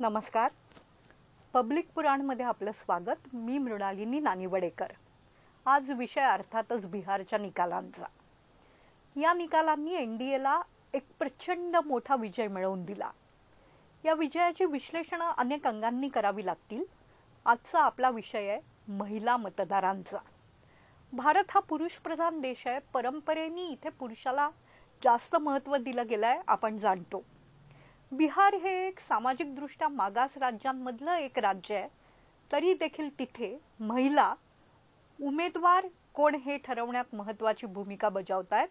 नमस्कार. पब्लिक पुराणमध्ये आपलं स्वागत. मी मृणालिनी नानिवडेकर. आज विषय अर्थातच बिहारच्या निकालांचा. या निकालांनी एनडीएला एक प्रचंड मोठा विजय मिळवून दिला. या विजयाची विश्लेषण अनेक अंगांनी करावी लागतील. आजचा आपला विषय आहे महिला मतदारांचा. भारत हा पुरुषप्रधान देश आहे. परंपरेने इथे पुरुषाला जास्त महत्त्व दिलं गेलंय, आपण जाणतो. बिहार हे एक सामाजिक दृष्ट्या मागास राज्यांमधलं एक राज्य आहे. तरी देखील तिथे महिला उमेदवार कोण हे ठरवण्यात महत्त्वाची भूमिका बजावतात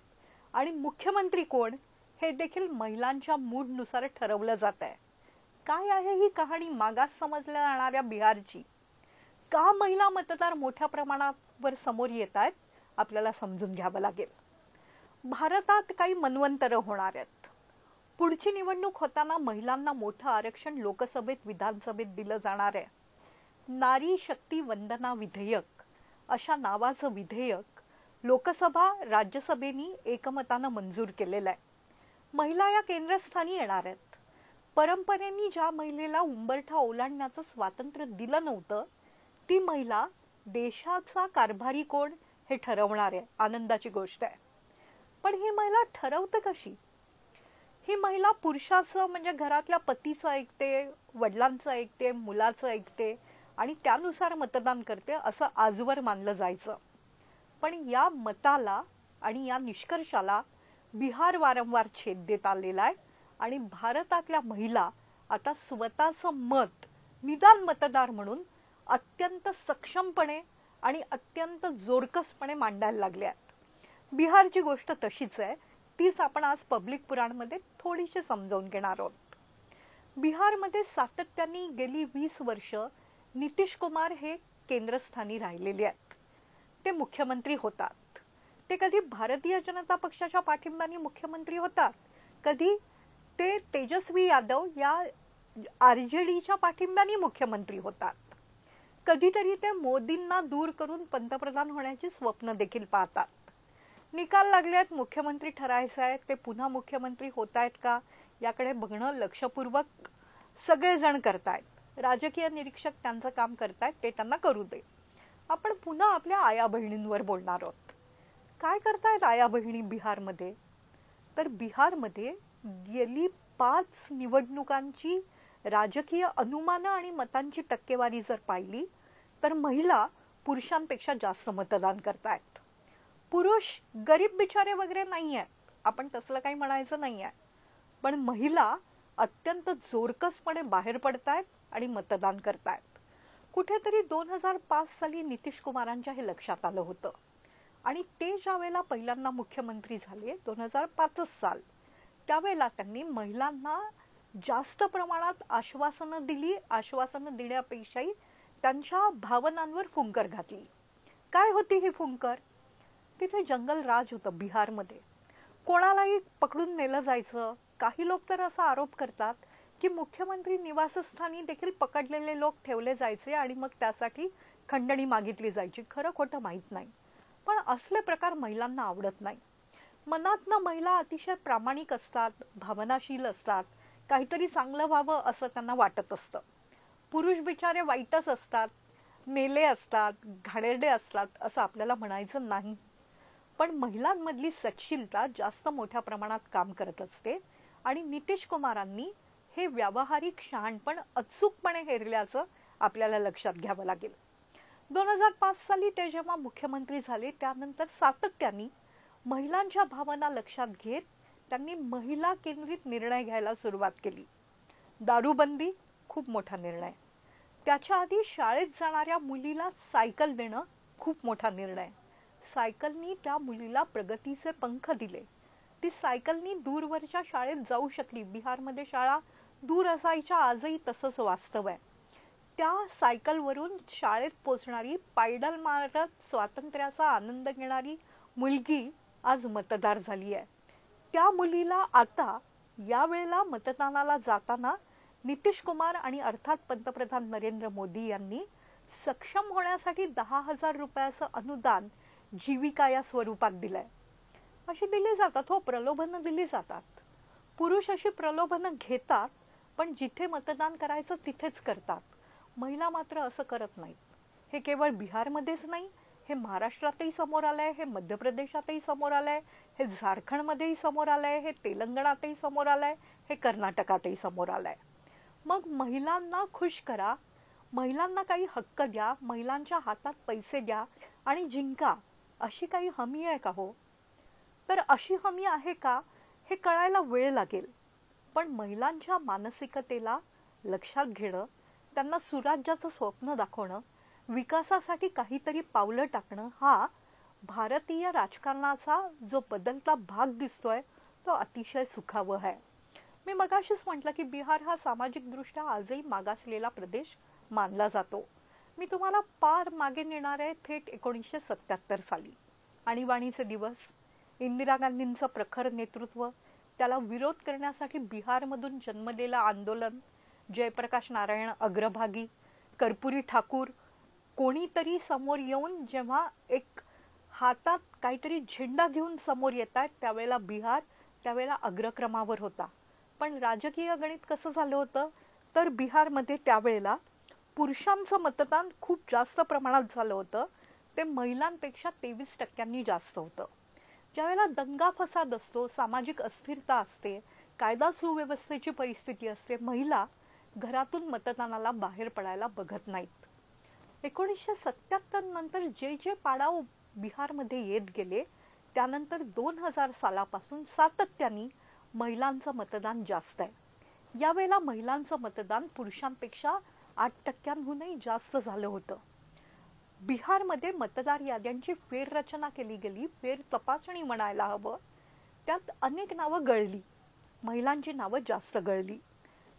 आणि मुख्यमंत्री कोण हे देखील महिलांच्या मूडनुसार ठरवलं जात आहे. काय आहे ही कहाणी मागास समजल्या जाणाऱ्या बिहारची? का महिला मतदार मोठ्या प्रमाणावर समोर येत आहेत, आपल्याला समजून घ्यावं लागेल. भारतात काही मन्वंतर होणार आहेत. पुढची निवडणूक होताना महिलांना मोठं आरक्षण लोकसभेत विधानसभेत दिलं जाणार आहे. नारी शक्ती वंदना विधेयक अशा नावाचं विधेयक लोकसभा राज्यसभेनी एकमतानं मंजूर केलेलं आहे. महिला या केंद्रस्थानी येणार आहेत. परंपरेने ज्या महिलेला उंबरठा ओलांडण्याचं स्वातंत्र्य दिलं नव्हतं, ती महिला देशाचा कारभारी कोण हे ठरवणार आहे. आनंदाची गोष्ट आहे. पण ही महिला ठरवते कशी? ही महिला पुरुषाचं म्हणजे घरातल्या पतीचं ऐकते, वडिलांचं ऐकते, मुलाचं ऐकते आणि त्यानुसार मतदान करते असं आजवर मानलं जायचं. पण या मताला आणि या निष्कर्षाला बिहार वारंवार छेद देत आलेला आहे आणि भारतातल्या महिला आता स्वतःचं मत निदान मतदार म्हणून अत्यंत सक्षमपणे आणि अत्यंत जोरकसपणे मांडायला लागल्या आहेत. बिहारची गोष्ट तशीच आहे. तीच आपण आज पब्लिक पुराणमध्ये थोडीशी समजावून घेणार आहोत. बिहारमध्ये सातत्याने गेली 20 वर्ष नितीश कुमार हे केंद्रस्थानी राहिलेले आहेत. ते मुख्यमंत्री होतात. ते कधी भारतीय जनता पक्षाच्या पाठिंब्याने मुख्यमंत्री होतात, कधी ते तेजस्वी यादव या आरजेडीच्या पाठिंब्याने मुख्यमंत्री होतात, कधीतरी ते मोदींना दूर करून पंतप्रधान होण्याची स्वप्न देखील पाहतात. निकाल लागले आहेत, मुख्यमंत्री ठरायचं आहे. ते पुन्हा मुख्यमंत्री होत आहेत का याकडे बघणं लक्षपूर्वक सगळेजण करतायत. राजकीय निरीक्षक त्यांचं काम करतायत, ते त्यांना करू दे. आपण पुन्हा आपल्या आया बहिणींवर बोलणार आहोत. काय करतायत आया बहिणी बिहारमध्ये? तर बिहारमध्ये गेली 5 निवडणुकांची राजकीय अनुमानं आणि मतांची टक्केवारी जर पाहिली तर महिला पुरुषांपेक्षा जास्त मतदान करतायत. पुरुष गरीब बिचारे वगैरे नाही आहेत, आपण तसलं काही म्हणायचं नाही आहे. पण महिला अत्यंत जोरकसपणे बाहेर पडतायत आणि मतदान करतायत. कुठेतरी 2005 साली नितीश कुमारांच्या हे लक्षात आलं होतं आणि ते ज्यावेळेला पहिल्यांदा मुख्यमंत्री झाले 2005 साल, त्यावेळेला त्यांनी महिलांना जास्त प्रमाणात आश्वासनं दिली. आश्वासनं देण्यापेक्षाही त्यांच्या भावनांवर फुंकर घातली. काय होती ही फुंकर? तिथे जंगल राज होतं बिहारमध्ये. कोणालाही पकडून नेलं जायचं. काही लोक तर असा आरोप करतात की मुख्यमंत्री निवासस्थानी देखील पकडलेले लोक ठेवले जायचे आणि मग त्यासाठी खंडणी मागितली जायची. खरं खोटं माहीत नाही, पण असले प्रकार महिलांना आवडत नाही. मनातनं महिला अतिशय प्रामाणिक असतात, भावनाशील असतात, काहीतरी चांगलं व्हावं असं त्यांना वाटत असतं. पुरुष बिचारे वाईटच असतात, मेले असतात, घाणेरडे असतात असं आपल्याला म्हणायचं नाही. पण महिलांमधली सटशीलता जास्त मोठ्या प्रमाणात काम करत असते आणि नितीश कुमारांनी हे व्यावहारिक शहाणपण अचूकपणे हेरल्याचं आपल्याला लक्षात घ्यावं लागेल. 2005 साली ते जेव्हा मुख्यमंत्री झाले त्यानंतर सातत्याने महिलांच्या भावना लक्षात घेत त्यांनी महिला केंद्रित निर्णय घ्यायला सुरुवात केली. दारूबंदी खूप मोठा निर्णय. त्याच्या आधी शाळेत जाणाऱ्या मुलीला सायकल देणं खूप मोठा निर्णय. सायकलनी त्या मुलीला प्रगतीचे पंख दिले. ती सायकलनी दूरवरच्या शाळेत जाऊ शकली. बिहारमध्ये शाळा दूर असायच्या, आजही तसंच वास्तव आहे. त्या सायकलवरून शाळेत पोचणारी, पायडल मारत स्वातंत्र्याचा आनंद घेणारी मुलगी आज मतदार झाली आहे. त्या मुलीला आता यावेळेला मतदानाला जाताना नितीश कुमार आणि अर्थात पंतप्रधान नरेंद्र मोदी यांनी सक्षम होण्यासाठी 10,000 रुपयाचं अनुदान जीविका या स्वरूपात दिलंय. अशी दिली जातात, हो, प्रलोभनं दिली जातात. पुरुष अशी प्रलोभनं घेतात, पण जिथे मतदान करायचं तिथेच करतात. महिला मात्र असं करत नाहीत. हे केवळ बिहारमध्येच नाही, हे महाराष्ट्रातही समोर आलंय, हे मध्य प्रदेशातही समोर आलंय, हे झारखंडमध्येही समोर आलंय, हे तेलंगणातही समोर आलंय, हे कर्नाटकातही समोर आलंय. मग महिलांना खुश करा, महिलांना काही हक्क द्या, महिलांच्या हातात पैसे द्या आणि जिंका, अशी काही हमी आहे का हो? तर अशी हमी आहे का हे कळायला वेळ लागेल. पण महिलांच्या मानसिकतेला लक्षात घेणं, त्यांना सुराज्याचं स्वप्न दाखवणं, विकासासाठी काहीतरी पावलं टाकणं, हा भारतीय राजकारणाचा जो बदलता भाग दिसतोय तो अतिशय सुखावह आहे. मी मगाशीच म्हटलं की बिहार हा सामाजिकदृष्ट्या आजही मागासलेला प्रदेश मानला जातो. मी तुम्हाला पार मागे नेणार आहे थेट 1977 साली. आणीबाणीचे दिवस, इंदिरा गांधींचं प्रखर नेतृत्व, त्याला विरोध करण्यासाठी बिहारमधून जन्मलेलं आंदोलन, जयप्रकाश नारायण अग्रभागी, कर्पुरी ठाकूर, कोणीतरी समोर येऊन जेव्हा एक हातात काहीतरी झेंडा घेऊन समोर येतात त्यावेळेला बिहार त्यावेळेला अग्रक्रमावर होता. पण राजकीय गणित कसं झालं होतं तर बिहारमध्ये त्यावेळेला पुरुषांचं मतदान खूप जास्त प्रमाणात झालं होतं, ते महिलांपेक्षा 23% जास्त होतं. ज्यावेळेला दंगा फसाद असतो, सामाजिक अस्थिरता असते, कायदा सुव्यवस्थेची परिस्थिती असते, महिला घरातून मतदानाला बाहेर पडायला बघत नाहीत. 1977 नंतर जे जे पाडाव बिहारमध्ये येत गेले त्यानंतर 2000 सालापासून सातत्याने महिलांचं मतदान जास्त आहे. यावेळेला महिलांचं मतदान पुरुषांपेक्षा 8%हूनही जास्त झालं होतं. बिहारमध्ये मतदार याद्यांची फेररचना केली गेली, फेर तपासणी म्हणायला हवं. त्यात अनेक नावं गळली, महिलांची नावं जास्त गळली.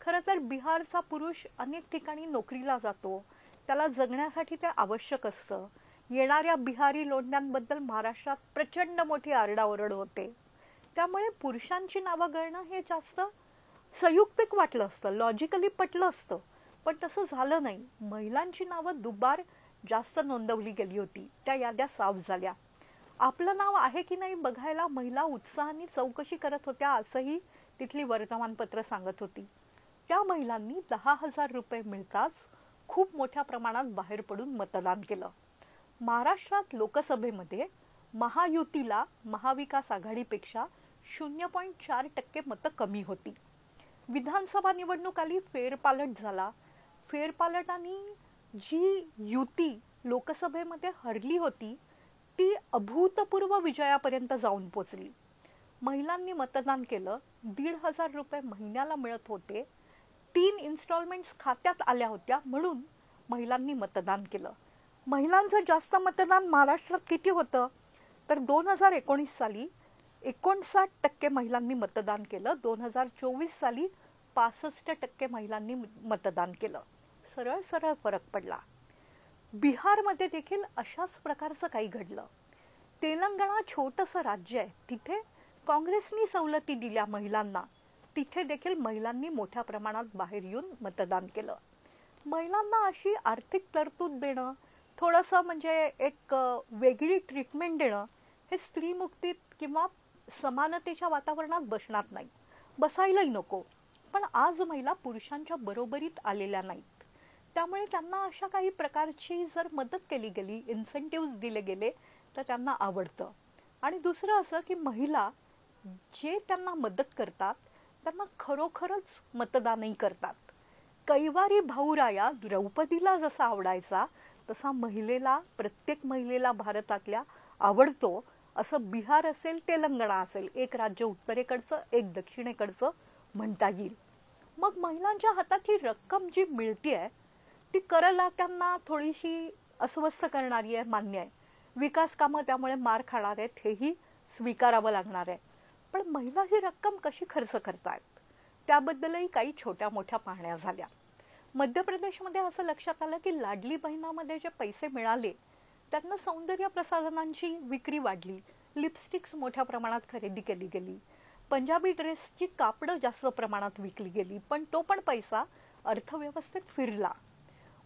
खरं तर बिहारचा पुरुष अनेक ठिकाणी नोकरीला जातो, त्याला जगण्यासाठी ते आवश्यक असतं. येणाऱ्या बिहारी लोंढ्यांबद्दल महाराष्ट्रात प्रचंड मोठी आरडाओरड होते. त्यामुळे पुरुषांची नावं गळणं हे जास्त संयुक्तिक वाटलं असतं, लॉजिकली पटलं असतं. पण तसं झालं नाही. महिलांची नावं दुबार जास्त नोंदवली गेली होती, त्या याद्या साफ झाल्या. आपलं नाव आहे की नाही बघायला महिला उत्साहाने चौकशी करत होत्या असंही तिथली वर्तमानपत्र सांगत होती. त्या महिलांनी 10,000 रुपये मिळताच खूप मोठ्या प्रमाणात बाहेर पडून मतदान केलं. महाराष्ट्रात लोकसभेमध्ये महायुतीला महाविकास आघाडीपेक्षा 0.4% मतं कमी होती. विधानसभा निवडणूक आली, फेरपालट झाला. फेरपालटाने जी युती लोकसभेमध्ये हरली होती ती अभूतपूर्व विजयापर्यंत जाऊन पोचली. महिलांनी मतदान केलं, 1,500 रुपये महिन्याला मिळत होते, 3 इन्स्टॉलमेंट्स खात्यात आल्या होत्या म्हणून महिलांनी मतदान केलं. महिलांचं जास्त मतदान महाराष्ट्रात किती होतं तर 2019 साली 59% महिलांनी मतदान केलं, 2024 साली 65% महिलांनी मतदान केलं. सरळ सरळ फरक पडला. बिहारमध्ये देखील अशाच प्रकारचं काही घडलं. तेलंगणा छोटंसं राज्य आहे, तिथे काँग्रेसनी सवलती दिल्या महिलांना, तिथे देखील महिलांनी मोठ्या प्रमाणात बाहेर येऊन मतदान केलं. महिलांना अशी आर्थिक तरतूद देणं, थोडंसं म्हणजे एक वेगळी ट्रीटमेंट देणं हे स्त्रीमुक्तीत किंवा समानतेच्या वातावरणात बसणार नाही, बसायलाही नको. पण आज महिला पुरुषांच्या बरोबरीत आलेल्या नाहीत. त्यामुळे त्यांना अशा काही प्रकारची जर मदत केली गेली, इन्सेंटिव्ह दिले गेले तर त्यांना आवडतं. आणि दुसरं असं की महिला जे त्यांना मदत करतात त्यांना खरोखरच मतदानही करतात. कैवारी भाऊराया द्रौपदीला जसा आवडायचा तसा महिलेला, प्रत्येक महिलेला भारतातल्या आवडतो. असं बिहार असेल, तेलंगणा असेल, एक राज्य उत्तरेकडचं एक दक्षिणेकडचं म्हणता येईल. मग महिलांच्या हातात ही रक्कम जी मिळतेय ती करदात्यांना थोडीशी अस्वस्थ करणारी आहे, मान्य आहे. विकास कामं त्यामुळे मार खाणार आहेत, हेही स्वीकारावं लागणार आहे. पण महिला ही रक्कम कशी खर्च करतायत त्याबद्दलही काही छोट्या मोठ्या पाहण्या झाल्या. मध्य प्रदेशमध्ये असं लक्षात आलं की लाडली बहिणामध्ये जे पैसे मिळाले त्यातनं सौंदर्य प्रसाधनांची विक्री वाढली, लिपस्टिक्स मोठ्या प्रमाणात खरेदी केली गेली, पंजाबी ड्रेसची कापडं जास्त प्रमाणात विकली गेली, पण तो पण पैसा अर्थव्यवस्थेत फिरला.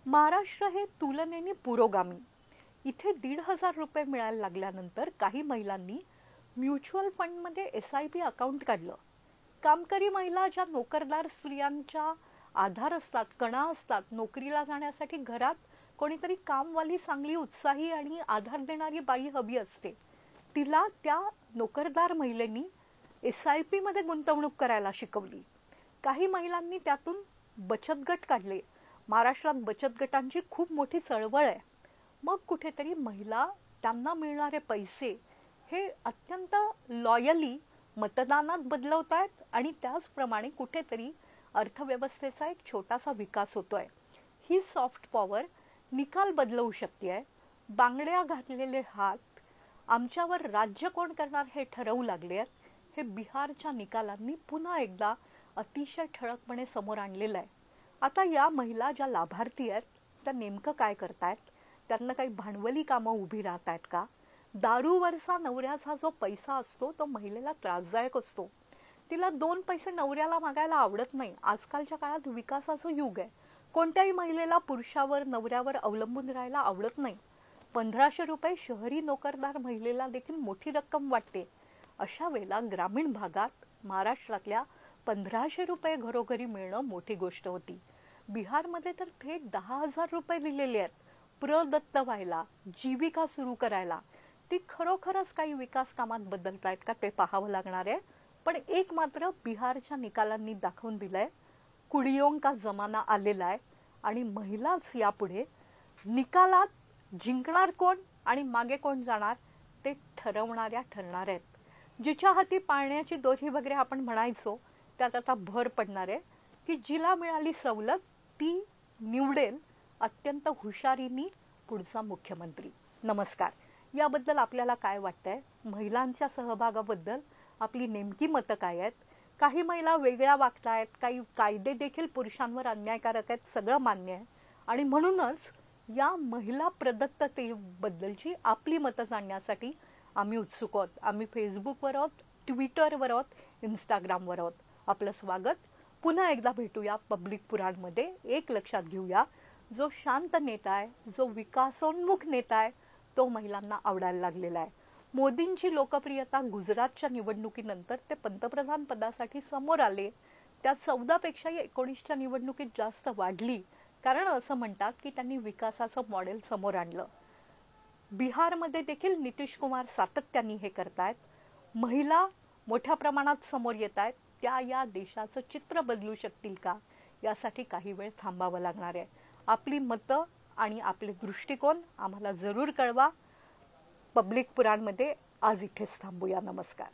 महाराष्ट्र हे तुलनेने पुरोगामी. इथे 1,500 रुपये मिळायला लागल्यानंतर काही महिलांनी म्युच्युअल फंडमध्ये SIP अकाउंट काढलं. कामकरी महिला ज्या नोकरदार स्त्रियांच्या आधार असतात, कणा असतात. नोकरीला जाण्यासाठी घरात कोणीतरी कामवाली, चांगली, उत्साही आणि आधार देणारी बाई हवी असते. तिला त्या नोकरदार महिलेनी SIP मध्ये गुंतवणूक करायला शिकवली. काही महिलांनी त्यातून बचत गट काढले. महाराष्ट्रात बचत गटांची खूप मोठी चळवळ आहे. मग कुठेतरी महिला त्यांना मिळणारे पैसे हे अत्यंत लॉयली मतदानात बदलवतायत आणि त्याचप्रमाणे कुठेतरी अर्थव्यवस्थेचा एक छोटासा विकास होतोय. ही सॉफ्ट पॉवर निकाल बदलवू शकते. बांगड्या घातलेले हात आमच्यावर राज्य कोण करणार हे ठरवू लागले आहेत. हे बिहारच्या निकालांनी पुन्हा एकदा अतिशय ठळकपणे समोर आणलेलं आहे. आता या महिला ज्या लाभार्थी आहेत त्या नेमकं काय करतायत? त्यांना काही भांडवली कामं उभी राहत आहेत का? दारूवरचा नवऱ्याचा जो पैसा असतो तो महिलेला त्रासदायक असतो. तिला 2 पैसे नवऱ्याला मागायला आवडत नाही. आजकालच्या काळात विकासाचं युग आहे. कोणत्याही महिलेला पुरुषावर, नवऱ्यावर अवलंबून राहायला आवडत नाही. 1500 रुपये शहरी नोकरदार महिलेला देखील मोठी रक्कम वाटते. अशा वेळेला ग्रामीण भागात महाराष्ट्रातल्या 1500 रुपये घरोघरी मिळणं मोठी गोष्ट होती. बिहारमध्ये तर थेट 10,000 रुपये दिलेले आहेत प्रदत्त व्हायला, जीविका सुरू करायला. ती खरोखरच काही विकास कामात बदलतायत का ते पाहावं लागणार आहे. पण एक मात्र बिहारच्या निकालांनी दाखवून दिलंय, कुडियों का जमाना आलेला आहे आणि महिलाच यापुढे निकालात जिंकणार कोण आणि मागे कोण जाणार ते ठरवणाऱ्या ठरणार आहेत. जिच्या हाती पाळण्याची दोरी वगैरे आपण म्हणायचो त्यात आता भर पडणार आहे की जिला मिळाली सवलत ती निवडेल अत्यंत हुशारीने पुढचा मुख्यमंत्री. नमस्कार. याबद्दल आपल्याला काय वाटतंय? महिलांच्या सहभागाबद्दल आपली नेमकी मतं काय आहेत? काही महिला वेगळ्या वागतायत, काही कायदे देखील पुरुषांवर अन्यायकारक आहेत, सगळं मान्य आहे. आणि म्हणूनच या महिला प्रदत्ततेबद्दलची आपली मतं जाणण्यासाठी आम्ही उत्सुक आहोत. आम्ही फेसबुकवर आहोत, ट्विटरवर आहोत, इंस्टाग्रामवर आहोत. आपलं स्वागत. पुन्हा एकदा भेटूया पब्लिक पुराणमध्ये. एक लक्षात घेऊया, जो शांत नेता आहे, जो विकासोन्मुख नेता आहे तो महिलांना आवडायला लागलेला आहे. मोदींची लोकप्रियता गुजरातच्या निवडणुकीनंतर ते पंतप्रधान पदासाठी समोर आले. त्या 14 पेक्षाही 19च्या निवडणुकीत जास्त वाढली. कारण असं म्हणतात की त्यांनी विकासाचं मॉडेल समोर आणलं. बिहारमध्ये देखील नितीश कुमार सातत्याने हे करतायत. महिला मोठ्या प्रमाणात समोर येत आहेत. त्या या देशाचं चित्र बदलू शकतील का यासाठी काही वेळ थांबावं लागणार आहे. आपली मतं आणि आपले दृष्टिकोन आम्हाला जरूर कळवा. पब्लिक पुराणमध्ये आज इथेच थांबूया. नमस्कार.